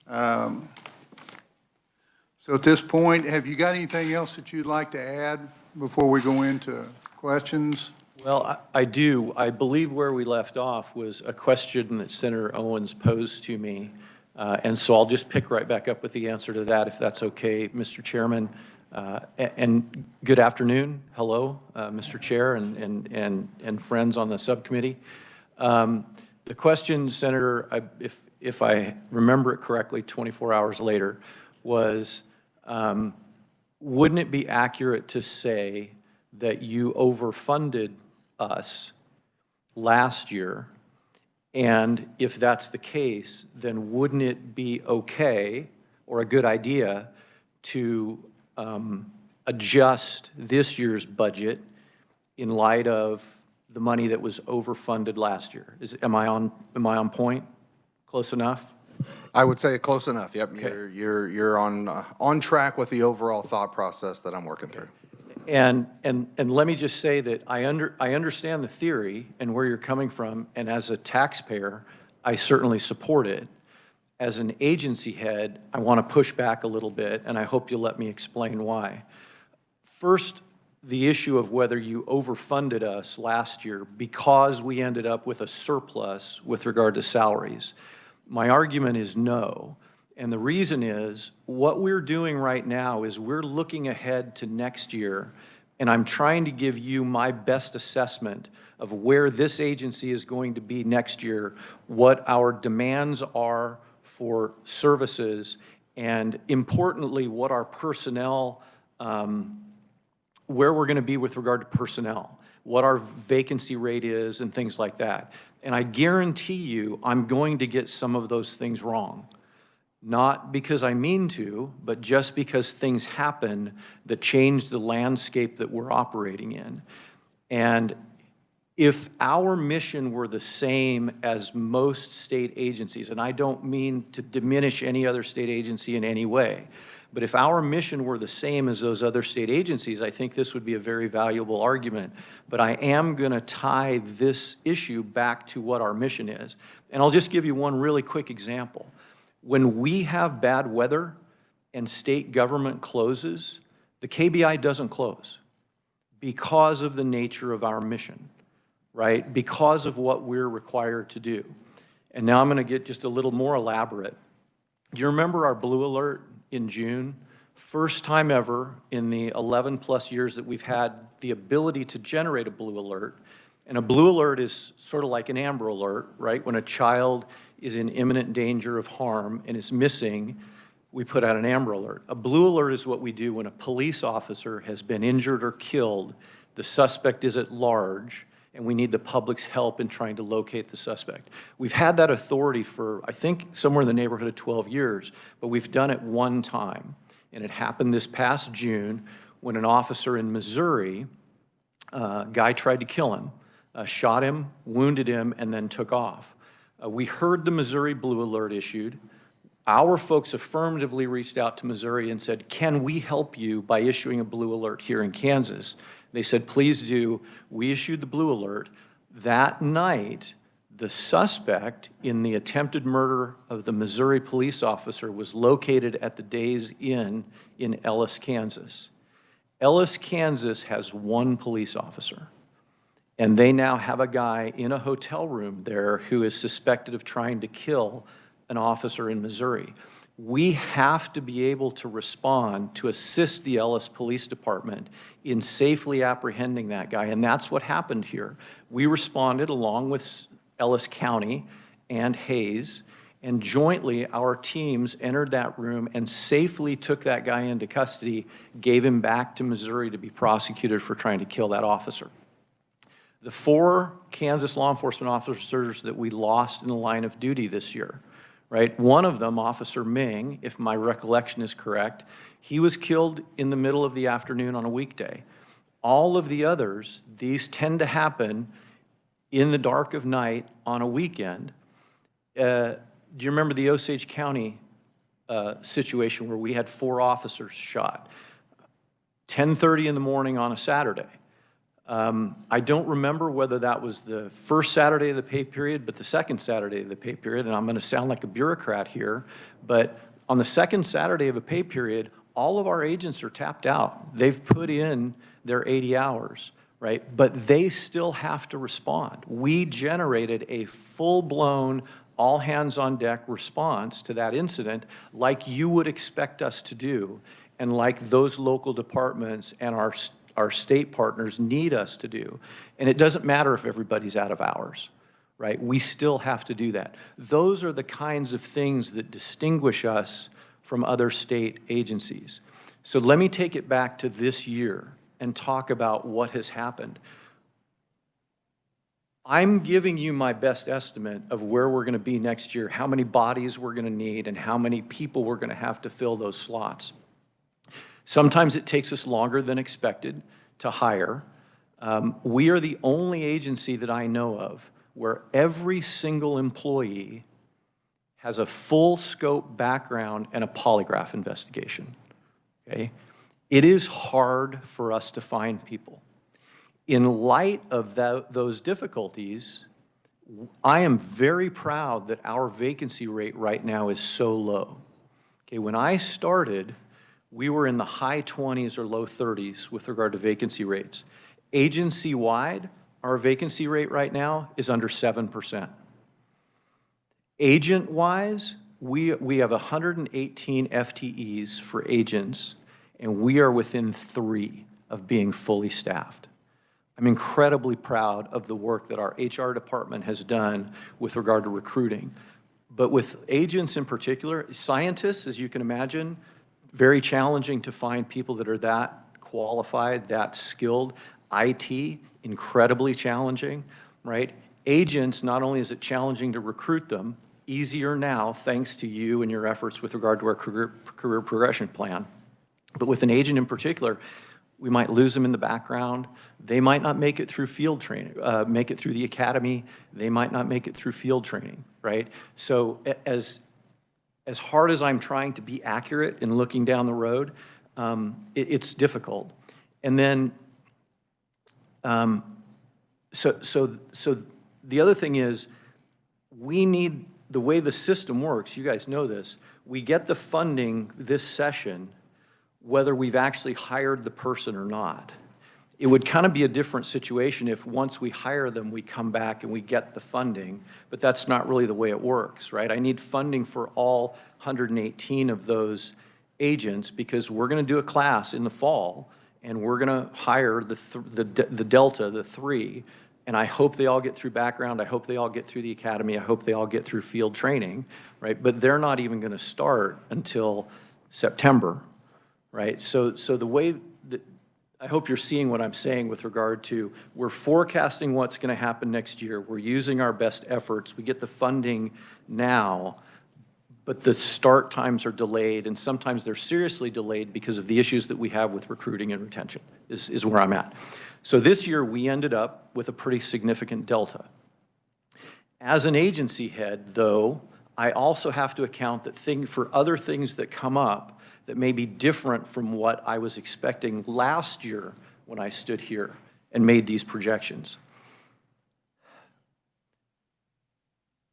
Um, So at this point, have you got anything else that you'd like to add before we go into questions? Well, I do. I believe where we left off was a question that Senator Owens posed to me. And so I'll just pick right back up with the answer to that, if that's okay, Mr. Chairman. And good afternoon. Hello, Mr. Chair and friends on the subcommittee. The question, Senator, if I remember it correctly, 24 hours later, was, wouldn't it be accurate to say that you overfunded us last year? And if that's the case, then wouldn't it be okay or a good idea to adjust this year's budget in light of the money that was overfunded last year? Am I on point? Close enough? I would say close enough. Yep, Okay. you're on track with the overall thought process that I'm working through. And let me just say that I understand the theory and where you're coming from, and as a taxpayer, I certainly support it. As an agency head, I want to push back a little bit, and I hope you'll let me explain why. First, the issue of whether you overfunded us last year because we ended up with a surplus with regard to salaries. My argument is no. And the reason is, what we're doing right now is we're looking ahead to next year, and I'm trying to give you my best assessment of where this agency is going to be next year, what our demands are for services, and importantly, what our personnel, where we're going to be with regard to personnel, what our vacancy rate is, and things like that. And I guarantee you I'm going to get some of those things wrong. Not because I mean to, but just because things happen that change the landscape that we're operating in. And if our mission were the same as most state agencies, and I don't mean to diminish any other state agency in any way, but if our mission were the same as those other state agencies, I think this would be a very valuable argument. But I am going to tie this issue back to what our mission is. And I'll just give you one really quick example. When we have bad weather and state government closes, the KBI doesn't close because of the nature of our mission, right? Because of what we're required to do. And now I'm going to get just a little more elaborate. Do you remember our blue alert in June? First time ever in the 11+ years that we've had the ability to generate a blue alert. And a blue alert is sort of like an amber alert, right? When a child is in imminent danger of harm and is missing, we put out an amber alert. A blue alert is what we do when a police officer has been injured or killed, the suspect is at large, and we need the public's help in trying to locate the suspect. We've had that authority for, I think, somewhere in the neighborhood of 12 years, but we've done it one time. And it happened this past June when an officer in Missouri, a guy tried to kill him, shot him, wounded him, and then took off. We heard the Missouri blue alert issued. Our folks affirmatively reached out to Missouri and said, can we help you by issuing a blue alert here in Kansas? They said, please do. We issued the blue alert. That night, the suspect in the attempted murder of the Missouri police officer was located at the Days Inn in Ellis, Kansas. Ellis, Kansas has one police officer. And they now have a guy in a hotel room there who is suspected of trying to kill an officer in Missouri. We have to be able to respond to assist the Ellis Police Department in safely apprehending that guy, and that's what happened here. We responded along with Ellis County and Hayes, and jointly our teams entered that room and safely took that guy into custody, gave him back to Missouri to be prosecuted for trying to kill that officer. The 4 Kansas law enforcement officers that we lost in the line of duty this year, right? One of them, Officer Ming, if my recollection is correct, he was killed in the middle of the afternoon on a weekday. All of the others, these tend to happen in the dark of night on a weekend. Do you remember the Osage County situation where we had 4 officers shot? 10:30 in the morning on a Saturday. I don't remember whether that was the first Saturday of the pay period, but the second Saturday of the pay period, and I'm going to sound like a bureaucrat here, but on the second Saturday of a pay period, all of our agents are tapped out. They've put in their 80 hours, right? But they still have to respond. We generated a full-blown, all-hands-on-deck response to that incident like you would expect us to do, and like those local departments and our state partners need us to do. And it doesn't matter if everybody's out of hours, right? We still have to do that. Those are the kinds of things that distinguish us from other state agencies. So let me take it back to this year and talk about what has happened. I'm giving you my best estimate of where we're going to be next year, how many bodies we're going to need, and how many people we're going to have to fill those slots. Sometimes it takes us longer than expected to hire. We are the only agency that I know of where every single employee has a full scope background and a polygraph investigation, okay? It is hard for us to find people. In light of those difficulties, I am very proud that our vacancy rate right now is so low. Okay, when I started, we were in the high 20s or low 30s with regard to vacancy rates. Agency-wide, our vacancy rate right now is under 7%. Agent-wise, we have 118 FTEs for agents, and we are within 3 of being fully staffed. I'm incredibly proud of the work that our HR department has done with regard to recruiting. But with agents in particular, scientists, as you can imagine, very challenging to find people that are that qualified, that skilled. IT, incredibly challenging, right? Agents, not only is it challenging to recruit them, easier now thanks to you and your efforts with regard to our career progression plan. But with an agent in particular, we might lose them in the background. They might not make it through field training, make it through the academy. They might not make it through field training, right? So as hard as I'm trying to be accurate in looking down the road, it's difficult. And then, so the other thing is, we need, the way the system works, you guys know this, we get the funding this session whether we've actually hired the person or not. It would kind of be a different situation if once we hire them, we come back and we get the funding, but that's not really the way it works, right? I need funding for all 118 of those agents because we're going to do a class in the fall and we're going to hire the Delta, the 3, and I hope they all get through background, I hope they all get through the academy, I hope they all get through field training, right? But they're not even going to start until September, right? So the way that, I hope you're seeing what I'm saying with regard to, we're forecasting what's going to happen next year, we're using our best efforts, we get the funding now, but the start times are delayed, and sometimes they're seriously delayed because of the issues that we have with recruiting and retention, is where I'm at. So this year, we ended up with a pretty significant delta. As an agency head, though, I also have to account that for other things that come up that may be different from what I was expecting last year when I stood here and made these projections.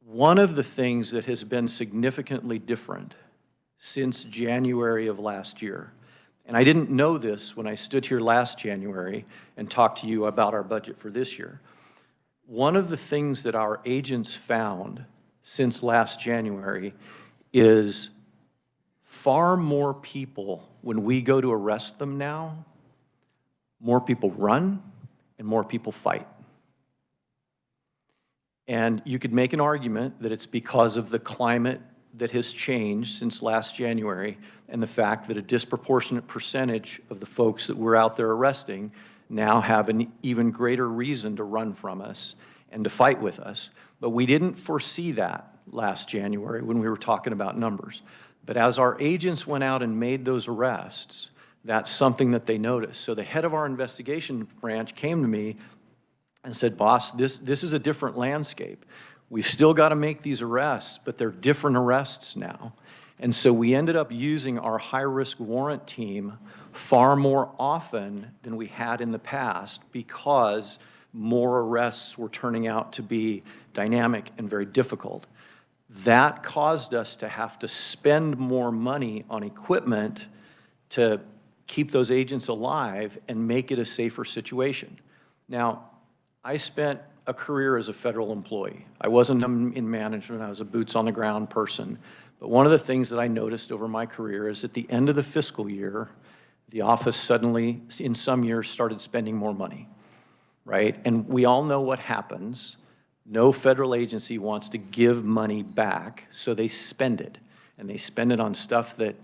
One of the things that has been significantly different since January of last year, and I didn't know this when I stood here last January and talked to you about our budget for this year. One of the things that our agents found since last January is far more people, when we go to arrest them now, more people run and more people fight. And you could make an argument that it's because of the climate that has changed since last January and the fact that a disproportionate percentage of the folks that we're out there arresting now have an even greater reason to run from us and to fight with us. But we didn't foresee that last January when we were talking about numbers. But as our agents went out and made those arrests, that's something that they noticed. So the head of our investigation branch came to me and said, boss, this is a different landscape. We've still got to make these arrests, but they're different arrests now. And so we ended up using our high-risk warrant team far more often than we had in the past because more arrests were turning out to be dynamic and very difficult. That caused us to have to spend more money on equipment to keep those agents alive and make it a safer situation. Now, I spent a career as a federal employee. I wasn't in management, I was a boots-on-the-ground person. But one of the things that I noticed over my career is at the end of the fiscal year, the office suddenly, in some years, started spending more money, right? And we all know what happens. No federal agency wants to give money back, so they spend it. And they spend it on stuff that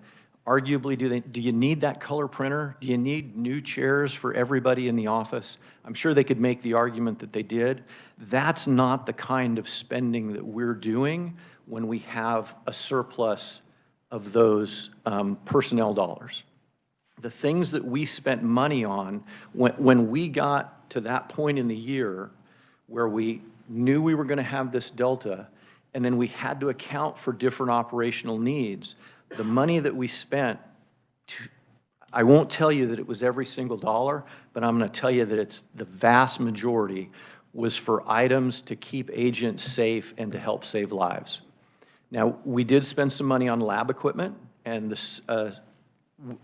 arguably, do you need that color printer? Do you need new chairs for everybody in the office? I'm sure they could make the argument that they did. That's not the kind of spending that we're doing when we have a surplus of those personnel dollars. The things that we spent money on, when we got to that point in the year where we knew we were going to have this delta, and then we had to account for different operational needs, the money that we spent, I won't tell you that it was every single dollar, but I'm going to tell you that it's the vast majority was for items to keep agents safe and to help save lives. Now, we did spend some money on lab equipment, and this,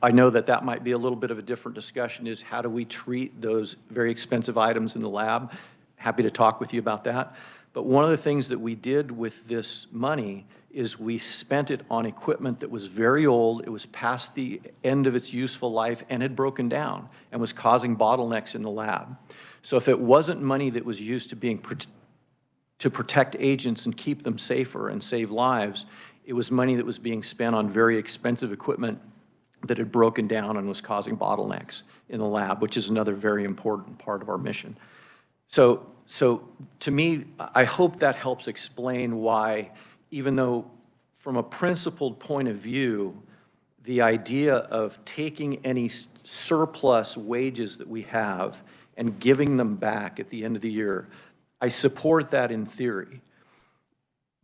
I know that that might be a little bit of a different discussion, is how do we treat those very expensive items in the lab? Happy to talk with you about that. But one of the things that we did with this money is we spent it on equipment that was very old, it was past the end of its useful life, and had broken down and was causing bottlenecks in the lab. So if it wasn't money that was used to protect agents and keep them safer and save lives, it was money that was being spent on very expensive equipment that had broken down and was causing bottlenecks in the lab, which is another very important part of our mission. So to me, I hope that helps explain why, even though from a principled point of view, the idea of taking any surplus wages that we have and giving them back at the end of the year, I support that in theory.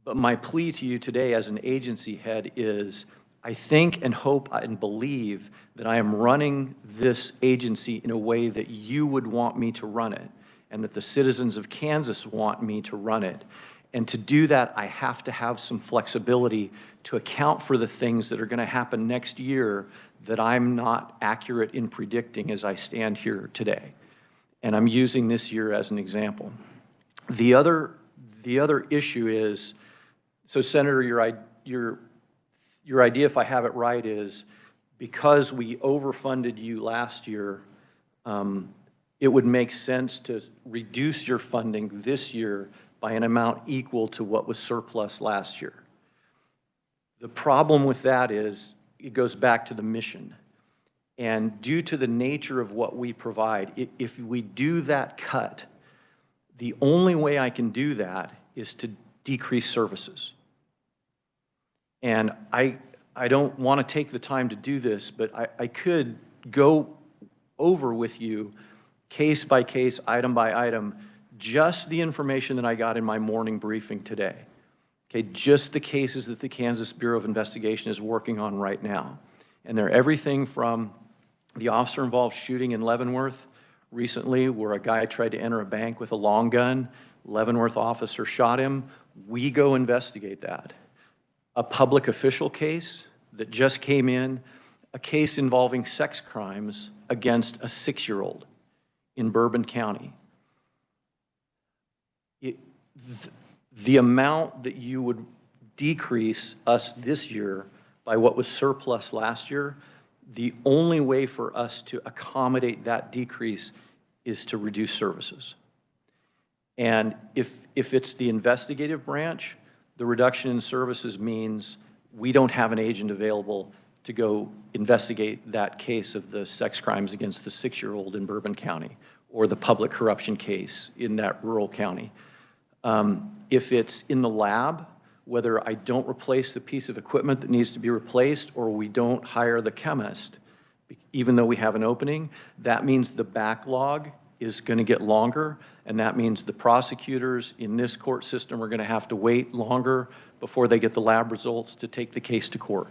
But my plea to you today as an agency head is, I think and hope and believe that I am running this agency in a way that you would want me to run it, and that the citizens of Kansas want me to run it. And to do that, I have to have some flexibility to account for the things that are going to happen next year that I'm not accurate in predicting as I stand here today. And I'm using this year as an example. The other issue is, so Senator, your idea, if I have it right, is because we overfunded you last year, it would make sense to reduce your funding this year by an amount equal to what was surplus last year. The problem with that is it goes back to the mission. And due to the nature of what we provide, if we do that cut, the only way I can do that is to decrease services. And I don't want to take the time to do this, but I could go over with you case by case, item by item, just the information that I got in my morning briefing today. Okay, just the cases that the Kansas Bureau of Investigation is working on right now. And they're everything from the officer-involved shooting in Leavenworth recently, where a guy tried to enter a bank with a long gun, Leavenworth officer shot him. We go investigate that. A public official case that just came in, a case involving sex crimes against a 6-year-old in Bourbon County. The amount that you would decrease us this year by what was surplus last year, the only way for us to accommodate that decrease is to reduce services. And if it's the investigative branch, the reduction in services means we don't have an agent available to go investigate that case of the sex crimes against the 6-year-old in Bourbon County, or the public corruption case in that rural county. If it's in the lab, whether I don't replace the piece of equipment that needs to be replaced, or we don't hire the chemist, even though we have an opening, that means the backlog is going to get longer, and that means the prosecutors in this court system are going to have to wait longer before they get the lab results to take the case to court.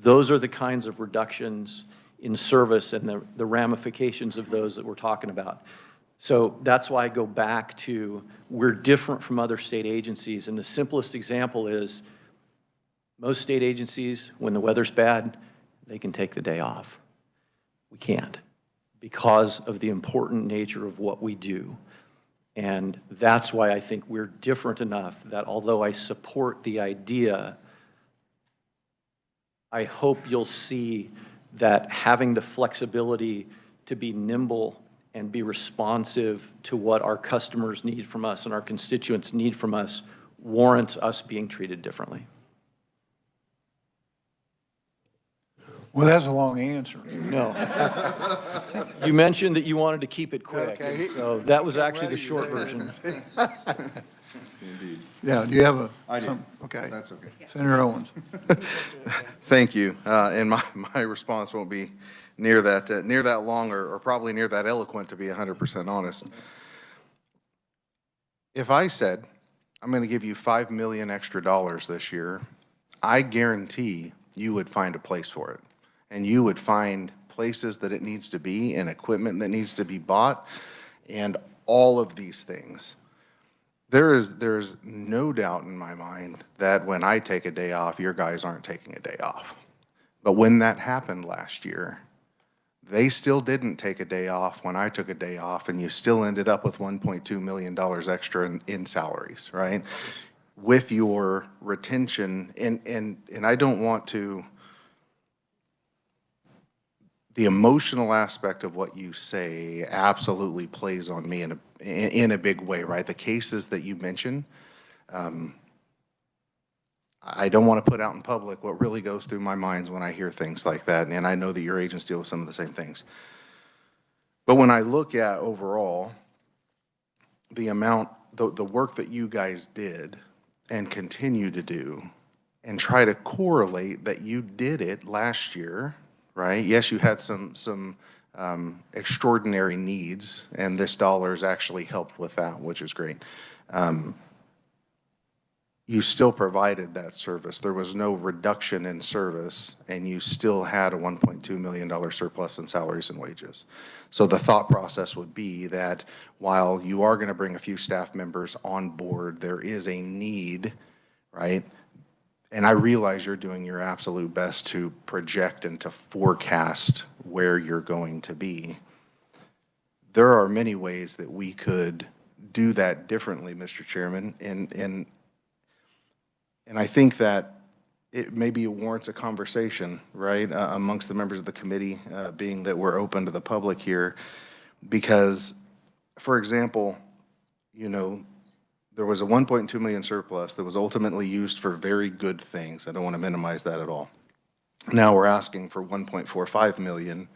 Those are the kinds of reductions in service and the ramifications of those that we're talking about. So that's why I go back to we're different from other state agencies, and the simplest example is most state agencies, when the weather's bad, they can take the day off. We can't because of the important nature of what we do. And that's why I think we're different enough that although I support the idea, I hope you'll see that having the flexibility to be nimble and be responsive to what our customers need from us and our constituents need from us warrants us being treated differently. Well, that's a long answer. No. You mentioned that you wanted to keep it quick, Okay. so that was actually the short version. Indeed. Yeah, do you have a? I do. Okay. That's okay. Senator Owens. Thank you. And my response won't be near that long or probably near that eloquent, to be 100% honest. If I said, I'm going to give you $5 million extra this year, I guarantee you would find a place for it. And you would find places that it needs to be and equipment that needs to be bought and all of these things. There's no doubt in my mind that when I take a day off, your guys aren't taking a day off. But when that happened last year, they still didn't take a day off when I took a day off, and you still ended up with $1.2 million extra in salaries, right? With your retention, and I don't want to, the emotional aspect of what you say absolutely plays on me in a big way, right? The cases that you mention, I don't want to put out in public what really goes through my mind when I hear things like that, and I know that your agents deal with some of the same things. But when I look at overall the amount, the work that you guys did and continue to do, and try to correlate that you did it last year, right? Yes, you had some extraordinary needs, and this dollar's actually helped with that, which is great. You still provided that service. There was no reduction in service, and you still had a $1.2 million surplus in salaries and wages. So the thought process would be that while you are going to bring a few staff members on board, there is a need, right? And I realize you're doing your absolute best to project and to forecast where you're going to be. There are many ways that we could do that differently, Mr. Chairman, and I think that maybe it warrants a conversation, right, amongst the members of the committee, being that we're open to the public here. Because, for example, you know, there was a 1.2 million surplus that was ultimately used for very good things. I don't want to minimize that at all. Now we're asking for 1.45 million,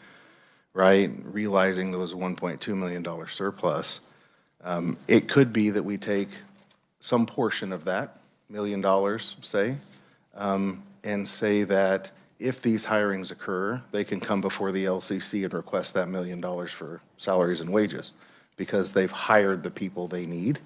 right, realizing there was a $1.2 million surplus. It could be that we take some portion of that, $1 million, say, and say that if these hirings occur, they can come before the LCC and request that $1 million for salaries and wages because they've hired the people they need,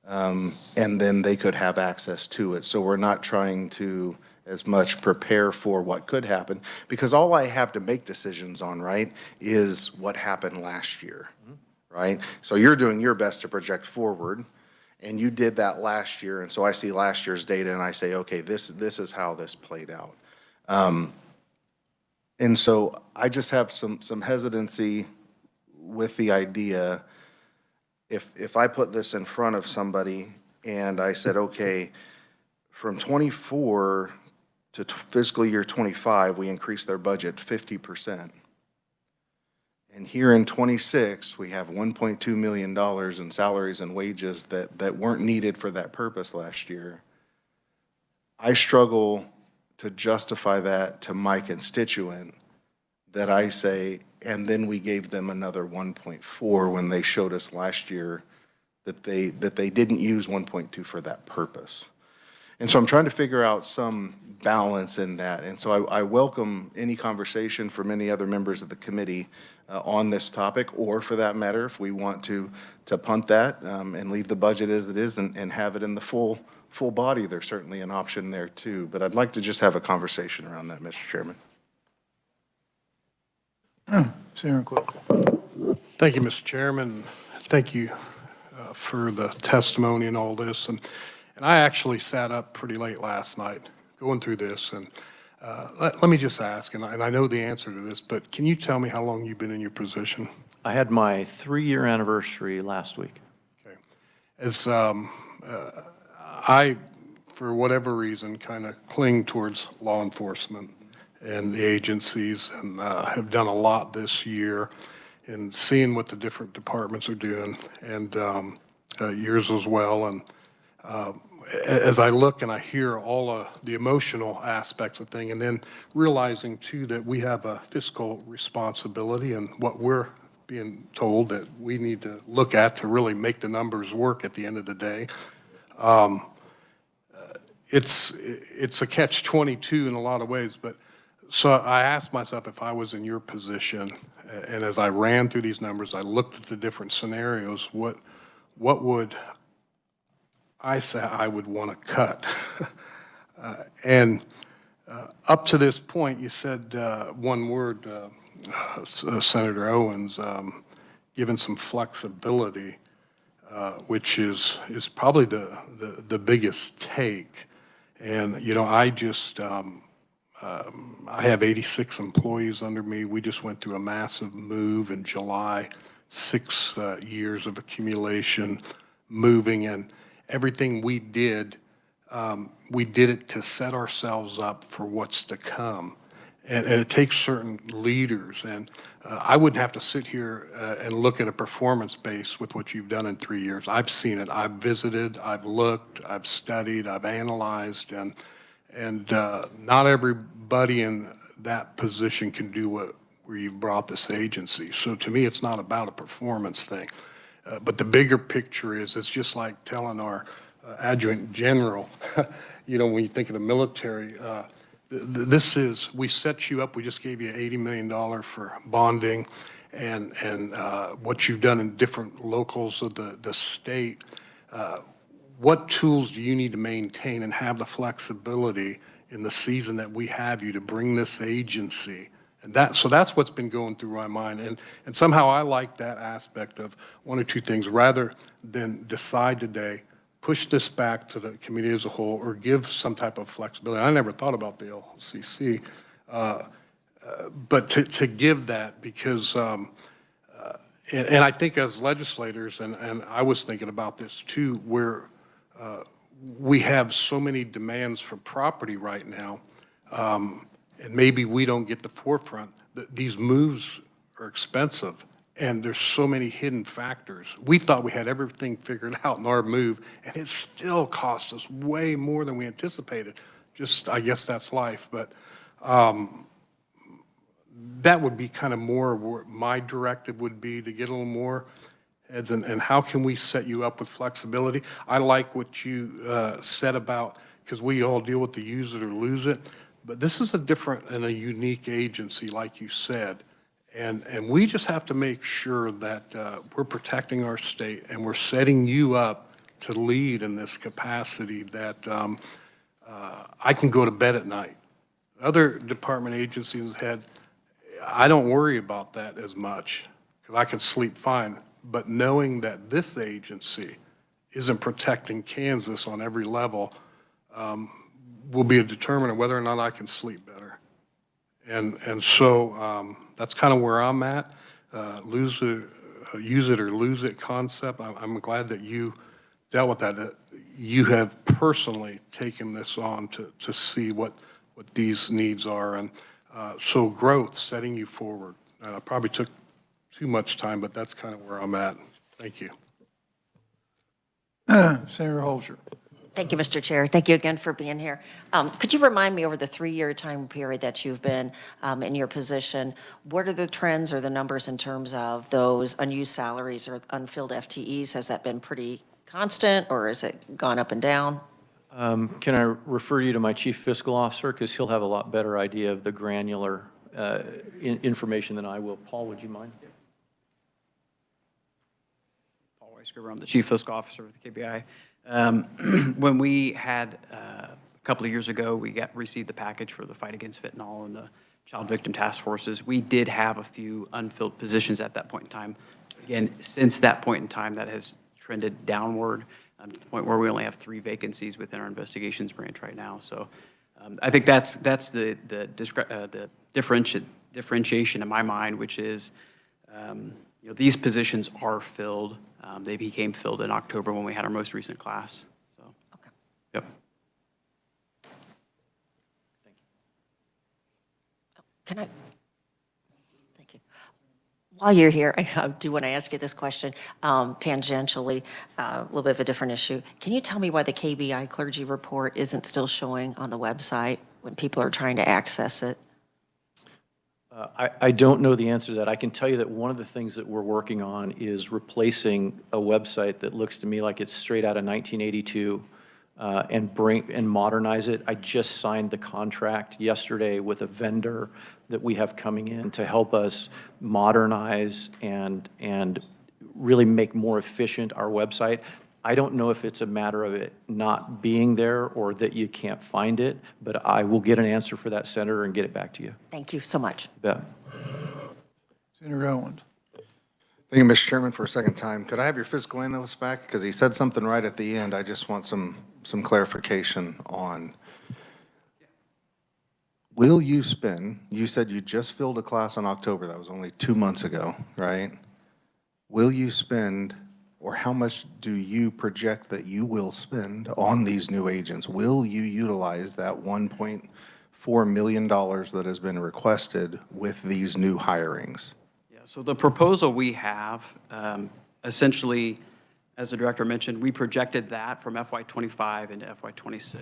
and then they could have access to it. So we're not trying to as much prepare for what could happen, because all I have to make decisions on, right, is what happened last year, right? So you're doing your best to project forward, and you did that last year, and so I see last year's data and I say, okay, this is how this played out. And so I just have some hesitancy with the idea, if I put this in front of somebody and I said, okay, from 24 to fiscal year 25, we increased their budget 50%. And here in 26, we have $1.2 million in salaries and wages that weren't needed for that purpose last year. I struggle to justify that to my constituent, that I say, and then we gave them another 1.4 when they showed us last year that they didn't use 1.2 for that purpose. And so I'm trying to figure out some balance in that. And so I welcome any conversation from any other members of the committee on this topic, or for that matter, if we want to punt that and leave the budget as it is and have it in the full body, there's certainly an option there too. But I'd like to just have a conversation around that, Mr. Chairman. Senator Clark. Thank you, Mr. Chairman. Thank you for the testimony and all this. And I actually sat up pretty late last night going through this. And let me just ask, and I know the answer to this, but can you tell me how long you've been in your position? I had my 3-year anniversary last week. Okay. As I, for whatever reason, kind of cling towards law enforcement and the agencies, and have done a lot this year in seeing what the different departments are doing, and yours as well. And as I look and I hear all of the emotional aspects of things, and then realizing too that we have a fiscal responsibility and what we're being told that we need to look at to really make the numbers work at the end of the day. It's a catch-22 in a lot of ways, but so I asked myself if I was in your position, and as I ran through these numbers, I looked at the different scenarios, what would I say I would want to cut? And up to this point, you said one word, Senator Owens, given some flexibility, which is probably the biggest take. And, you know, I just, I have 86 employees under me. We just went through a massive move in July, 6 years of accumulation, moving, and everything we did it to set ourselves up for what's to come. And it takes certain leaders. And I wouldn't have to sit here and look at a performance base with what you've done in 3 years. I've seen it. I've visited. I've looked. I've studied. I've analyzed. And not everybody in that position can do where you've brought this agency. So to me, it's not about a performance thing. But the bigger picture is, it's just like telling our adjutant general, you know, when you think of the military, this is, we set you up, we just gave you $80 million for bonding, and what you've done in different locals of the state. What tools do you need to maintain and have the flexibility in the season that we have you to bring this agency? And so that's what's been going through my mind. And somehow I like that aspect of one or two things, rather than decide today, push this back to the committee as a whole, or give some type of flexibility. I never thought about the LCC, but to give that, because, and I think as legislators, and I was thinking about this too, where we have so many demands for property right now, and maybe we don't get the forefront. These moves are expensive, and there's so many hidden factors. We thought we had everything figured out in our move, and it still cost us way more than we anticipated. Just, I guess that's life, but that would be kind of more where my directive would be, to get a little more heads, and how can we set you up with flexibility? I like what you said about, because we all deal with the use it or lose it, but this is a different and a unique agency, like you said. And we just have to make sure that we're protecting our state, and we're setting you up to lead in this capacity, that I can go to bed at night. Other department agencies I don't worry about that as much, because I can sleep fine. But knowing that this agency isn't protecting Kansas on every level will be a determinant of whether or not I can sleep better. And so that's kind of where I'm at. Use it or lose it concept. I'm glad that you dealt with that. You have personally taken this on to see what these needs are. And so growth, setting you forward. Probably took too much time, but that's kind of where I'm at. Thank you. Senator Holscher. Thank you, Mr. Chair. Thank you again for being here. Could you remind me, over the 3-year time period that you've been in your position, what are the trends or the numbers in terms of those unused salaries or unfilled FTEs? Has that been pretty constant, or has it gone up and down? Can I refer you to my chief fiscal officer, because he'll have a lot better idea of the granular information than I will. Paul, would you mind? Paul Weisgerber, I'm the Chief Fiscal Officer with the KBI. When we had, a couple of years ago, we received the package for the fight against fentanyl and the child victim task forces. We did have a few unfilled positions at that point in time. Again, since that point in time, that has trended downward to the point where we only have 3 vacancies within our investigations branch right now. So I think that's the differentiation in my mind, which is, you know, these positions are filled. They became filled in October when we had our most recent class. So, Okay. yep. Can I? Thank you. While you're here, I do want to ask you this question, tangentially, a little bit of a different issue. Can you tell me why the KBI clergy report isn't still showing on the website when people are trying to access it? I don't know the answer to that. I can tell you that one of the things that we're working on is replacing a website that looks to me like it's straight out of 1982 and modernize it. I just signed the contract yesterday with a vendor that we have coming in to help us modernize and really make more efficient our website. I don't know if it's a matter of it not being there or that you can't find it, but I will get an answer for that, Senator, and get it back to you. Thank you so much. You bet. Senator Owens. Thank you, Mr. Chairman, for a second time. Could I have your fiscal analyst back? Because he said something right at the end. I just want some clarification on. Will you spend, you said you just filled a class in October. That was only 2 months ago, right? Will you spend, or how much do you project that you will spend on these new agents? Will you utilize that $1.4 million that has been requested with these new hirings? Yeah, so the proposal we have, essentially, as the director mentioned, we projected that from FY25 into FY26.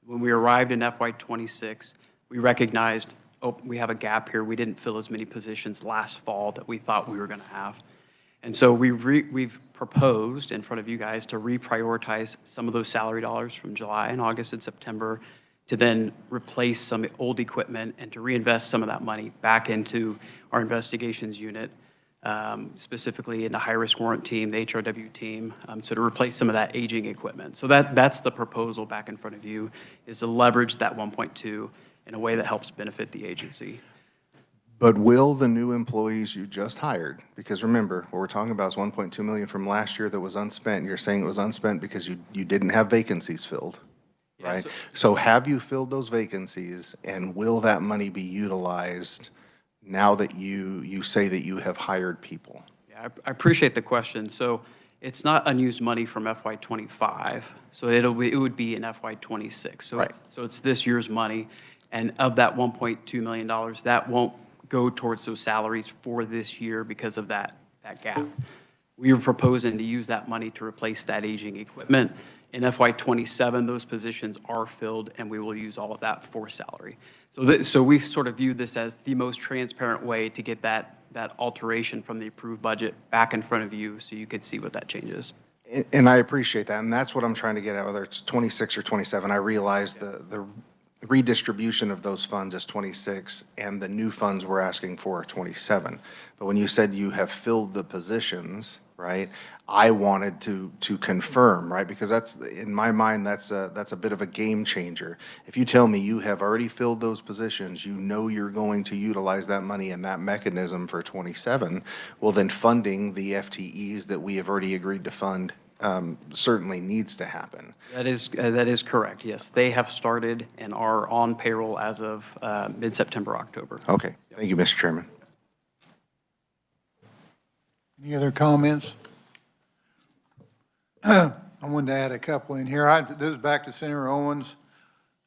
When we arrived in FY26, we recognized, oh, we have a gap here. We didn't fill as many positions last fall that we thought we were going to have. And so we've proposed in front of you guys to reprioritize some of those salary dollars from July and August and September to then replace some old equipment and to reinvest some of that money back into our investigations unit, specifically in the high-risk warrant team, the HRW team, so to replace some of that aging equipment. So that's the proposal back in front of you, is to leverage that 1.2 in a way that helps benefit the agency. But will the new employees you just hired, because remember, what we're talking about is 1.2 million from last year that was unspent. You're saying it was unspent because you didn't have vacancies filled, right? Yeah, So have you filled those vacancies, and will that money be utilized now that you say that you have hired people? Yeah, I appreciate the question. So it's not unused money from FY25, so it would be in FY26. So Right. It's this year's money, and of that $1.2 million, that won't go towards those salaries for this year because of that gap. We are proposing to use that money to replace that aging equipment. In FY27, those positions are filled, and we will use all of that for salary. So we've sort of viewed this as the most transparent way to get that alteration from the approved budget back in front of you so you could see what that change is. And I appreciate that, and that's what I'm trying to get at, whether it's 26 or 27. I realize the redistribution of those funds is 26, and the new funds we're asking for are 27. But when you said you have filled the positions, right, I wanted to confirm, right, because that's, in my mind, that's a bit of a game changer. If you tell me you have already filled those positions, you know you're going to utilize that money and that mechanism for 27, well, then funding the FTEs that we have already agreed to fund certainly needs to happen. That is correct, yes. They have started and are on payroll as of mid-September, October. Okay, thank you, Mr. Chairman. Any other comments? I wanted to add a couple in here. This is back to Senator Owens.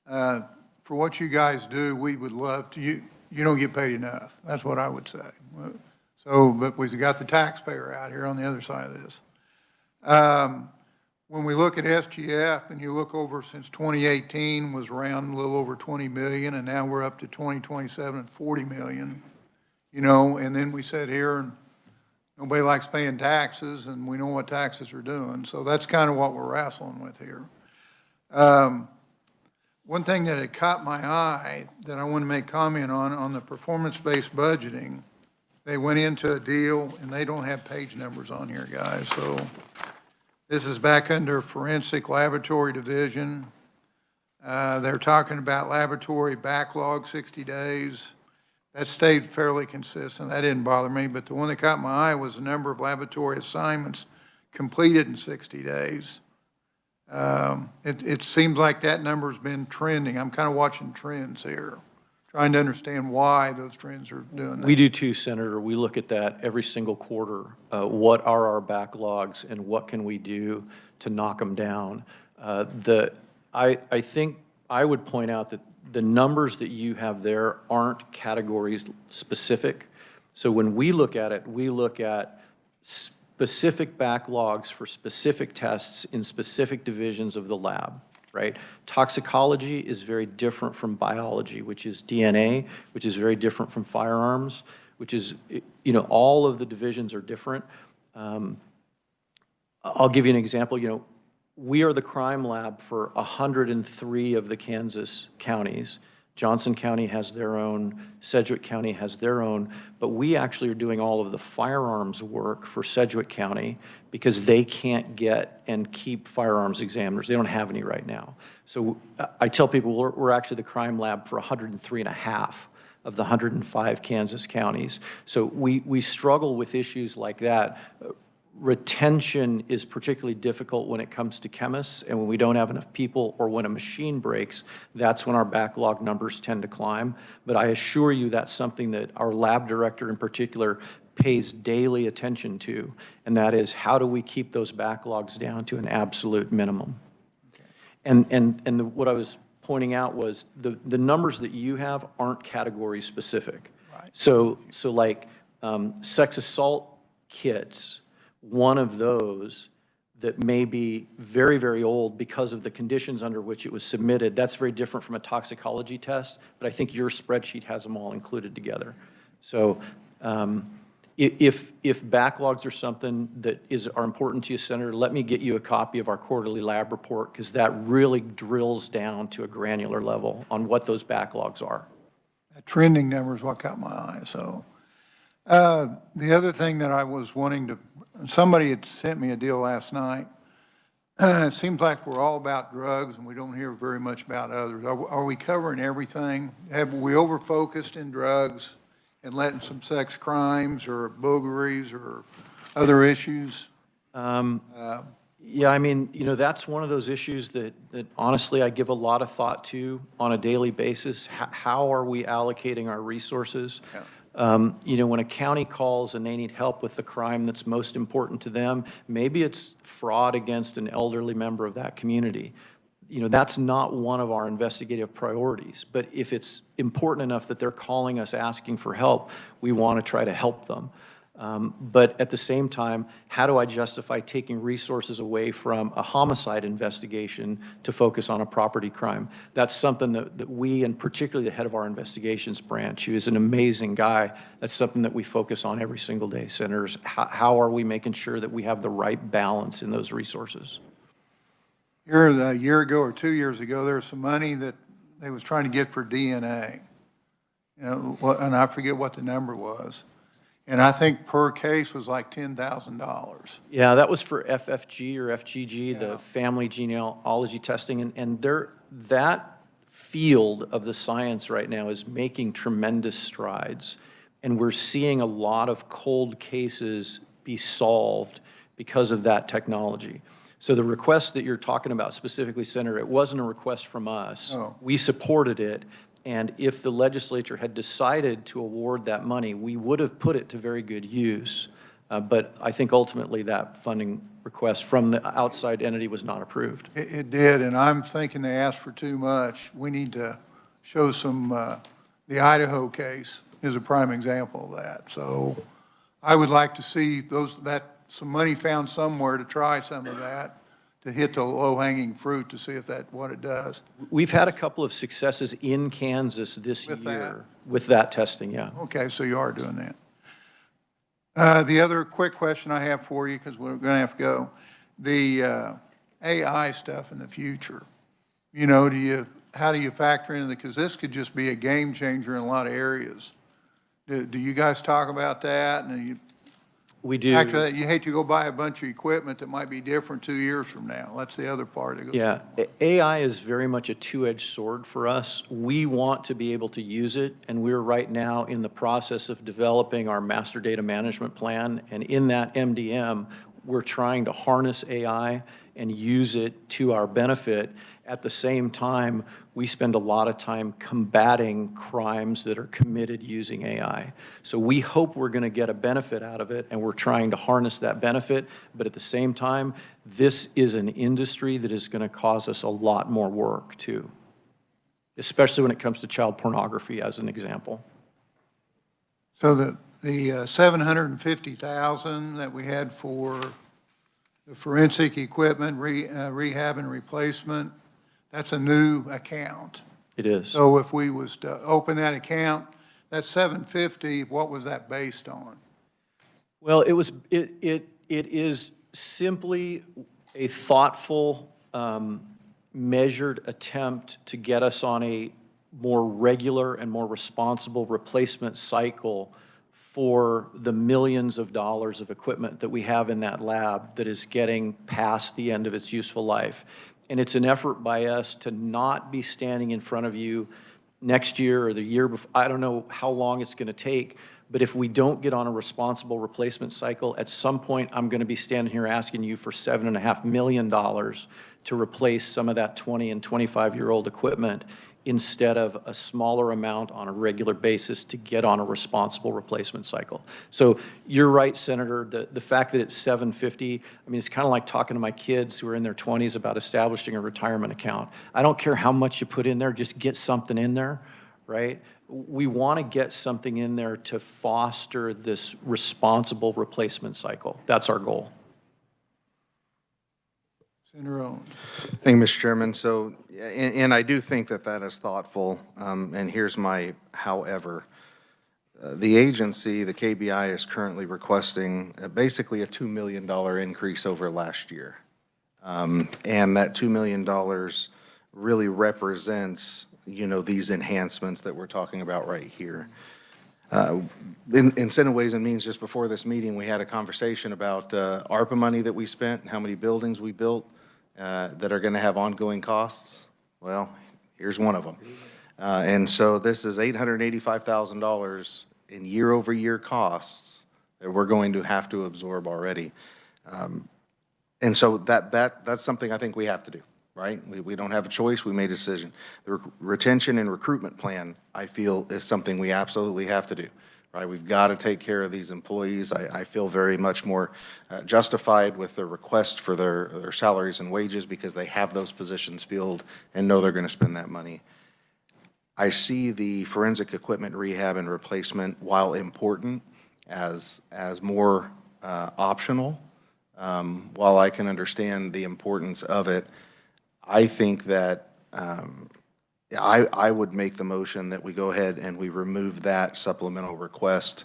For what you guys do, we would love to, you don't get paid enough. That's what I would say. So, but we've got the taxpayer out here on the other side of this. When we look at SGF and you look over since 2018 was around a little over 20 million, and now we're up to 2027 at 40 million, and then we sit here and nobody likes paying taxes, and we know what taxes are doing. So that's kind of what we're wrestling with here. One thing that had caught my eye that I want to make comment on the performance-based budgeting, they went into a deal, and they don't have page numbers on here, guys, so this is back under Forensic Laboratory Division. They're talking about laboratory backlog, 60 days. That stayed fairly consistent. That didn't bother me, but the one that caught my eye was the number of laboratory assignments completed in 60 days. It seems like that number's been trending. I'm kind of watching trends here, trying to understand why those trends are doing that. We do too, Senator. We look at that every single quarter. What are our backlogs and what can we do to knock them down? I think I would point out that the numbers that you have there aren't categories specific. So when we look at it, we look at specific backlogs for specific tests in specific divisions of the lab, right? Toxicology is very different from biology, which is DNA, which is very different from firearms, which is, you know, all of the divisions are different. I'll give you an example. You know, we are the crime lab for 103 of the Kansas counties. Johnson County has their own, Sedgwick County has their own, but we actually are doing all of the firearms work for Sedgwick County because they can't get and keep firearms examiners. They don't have any right now. So I tell people we're actually the crime lab for 103 and a half of the 105 Kansas counties. So we struggle with issues like that. Retention is particularly difficult when it comes to chemists, and when we don't have enough people or when a machine breaks, that's when our backlog numbers tend to climb. But I assure you that's something that our lab director in particular pays daily attention to, and that is how do we keep those backlogs down to an absolute minimum. And what I was pointing out was the numbers that you have aren't category specific. Right. So like sex assault kits, one of those that may be very, very old because of the conditions under which it was submitted, that's very different from a toxicology test, but I think your spreadsheet has them all included together. So if backlogs are something that are important to you, Senator, let me get you a copy of our quarterly lab report, because that really drills down to a granular level on what those backlogs are. That trending number is what caught my eye, so. The other thing that I was wanting to, somebody had sent me a deal last night. It seems like we're all about drugs and we don't hear very much about others. Are we covering everything? Have we over-focused in drugs and letting some sex crimes or boogeries or other issues? Yeah, I mean, you know, that's one of those issues that honestly I give a lot of thought to on a daily basis. How are we allocating our resources? Yeah. You know, when a county calls and they need help with the crime that's most important to them, maybe it's fraud against an elderly member of that community. You know, that's not one of our investigative priorities. But if it's important enough that they're calling us asking for help, we want to try to help them. But at the same time, how do I justify taking resources away from a homicide investigation to focus on a property crime? That's something that we, and particularly the head of our investigations branch, who is an amazing guy, that's something that we focus on every single day, Senators. How are we making sure that we have the right balance in those resources? Here, a year ago or 2 years ago, there was some money that they was trying to get for DNA. You know, and I forget what the number was. And I think per case was like $10,000. Yeah, that was for FFG or FGG, Yeah. the family genealogy testing, and that field of the science right now is making tremendous strides, and we're seeing a lot of cold cases be solved because of that technology. So the request that you're talking about specifically, Senator, it wasn't a request from us. Oh. We supported it. And if the legislature had decided to award that money, we would have put it to very good use. But I think ultimately that funding request from the outside entity was not approved. It did, and I'm thinking they asked for too much. We need to show some, the Idaho case is a prime example of that. So I would like to see some money found somewhere to try some of that, to hit the low-hanging fruit to see if what it does. We've had a couple of successes in Kansas this With year with that testing, yeah. Okay, so you are doing that. The other quick question I have for you, because we're going to have to go, the AI stuff in the future. You know, how do you factor in, because this could just be a game changer in a lot of areas. Do you guys talk about that? And you, We do. after that, you hate to go buy a bunch of equipment that might be different 2 years from now. That's the other part that goes. Yeah, AI is very much a two-edged sword for us. We want to be able to use it, and we're right now in the process of developing our master data management plan. And in that MDM, we're trying to harness AI and use it to our benefit. At the same time, we spend a lot of time combating crimes that are committed using AI. So we hope we're going to get a benefit out of it, and we're trying to harness that benefit. But at the same time, this is an industry that is going to cause us a lot more work, too, especially when it comes to child pornography, as an example. So the 750,000 that we had for the forensic equipment, rehab and replacement, that's a new account. It is. So if we was to open that account, that 750, what was that based on? Well, it is simply a thoughtful, measured attempt to get us on a more regular and more responsible replacement cycle for the millions of dollars of equipment that we have in that lab that is getting past the end of its useful life. And it's an effort by us to not be standing in front of you next year or the year before. I don't know how long it's going to take, but if we don't get on a responsible replacement cycle, at some point I'm going to be standing here asking you for $7.5 million to replace some of that 20 and 25-year-old equipment instead of a smaller amount on a regular basis to get on a responsible replacement cycle. So you're right, Senator, the fact that it's 750, I mean, it's kind of like talking to my kids who are in their 20s about establishing a retirement account. I don't care how much you put in there, just get something in there, right? We want to get something in there to foster this responsible replacement cycle. That's our goal. Senator Owens. Thank you, Mr. Chairman. So, and I do think that that is thoughtful, and here's my however. The agency, the KBI, is currently requesting basically a $2 million increase over last year. And that $2 million really represents, you know, these enhancements that we're talking about right here. In certain ways and means, just before this meeting, we had a conversation about ARPA money that we spent and how many buildings we built that are going to have ongoing costs. Well, here's one of them. And so this is $885,000 in year-over-year costs that we're going to have to absorb already. And so that's something I think we have to do, right? We don't have a choice. We made a decision. The retention and recruitment plan, I feel, is something we absolutely have to do, right? We've got to take care of these employees. I feel very much more justified with the request for their salaries and wages because they have those positions filled and know they're going to spend that money. I see the forensic equipment rehab and replacement, while important, as more optional. While I can understand the importance of it, I think that I would make the motion that we go ahead and we remove that supplemental request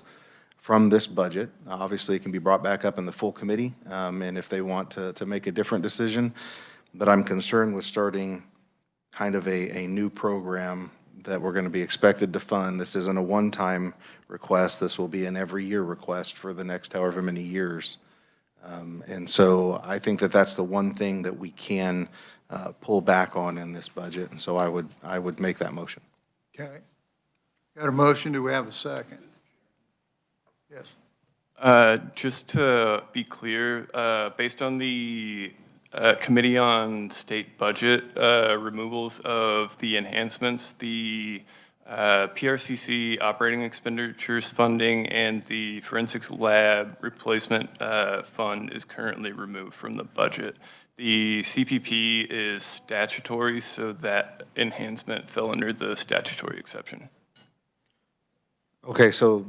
from this budget. Obviously, it can be brought back up in the full committee, and if they want to make a different decision, but I'm concerned with starting kind of a new program that we're going to be expected to fund. This isn't a one-time request. This will be an every-year request for the next however many years. And so I think that that's the one thing that we can pull back on in this budget, and so I would make that motion. Okay. Got a motion, do we have a second? Yes. Just to be clear, based on the Committee on State Budget removals of the enhancements, the PRCC operating expenditures funding and the forensics lab replacement fund is currently removed from the budget. The CPP is statutory, so that enhancement fell under the statutory exception. Okay, so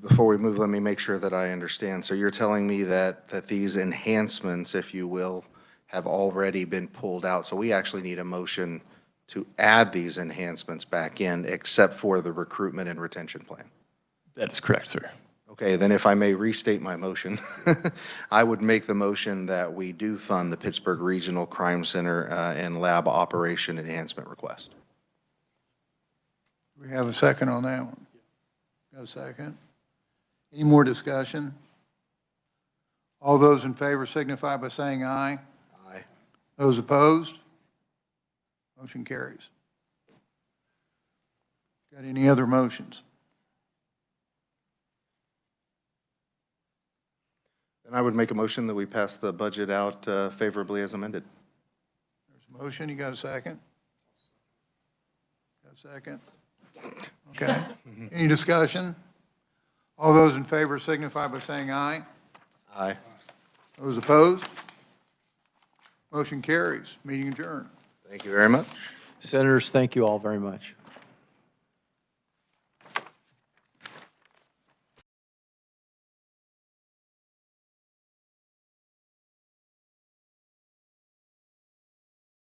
before we move, let me make sure that I understand. So you're telling me that these enhancements, if you will, have already been pulled out. So we actually need a motion to add these enhancements back in, except for the recruitment and retention plan. That's correct, sir. Okay, then if I may restate my motion, I would make the motion that we do fund the Pittsburgh Regional Crime Center and Lab Operation Enhancement request. We have a second on that one. Got a second? Any more discussion? All those in favor signify by saying aye. Aye. Those opposed? Motion carries. Got any other motions? Then I would make a motion that we pass the budget out favorably as amended. There's a motion, you got a second? Got a second? Okay. Any discussion? All those in favor signify by saying aye. Aye. Those opposed? Motion carries. Meeting adjourned. Thank you very much. Senators, thank you all very much.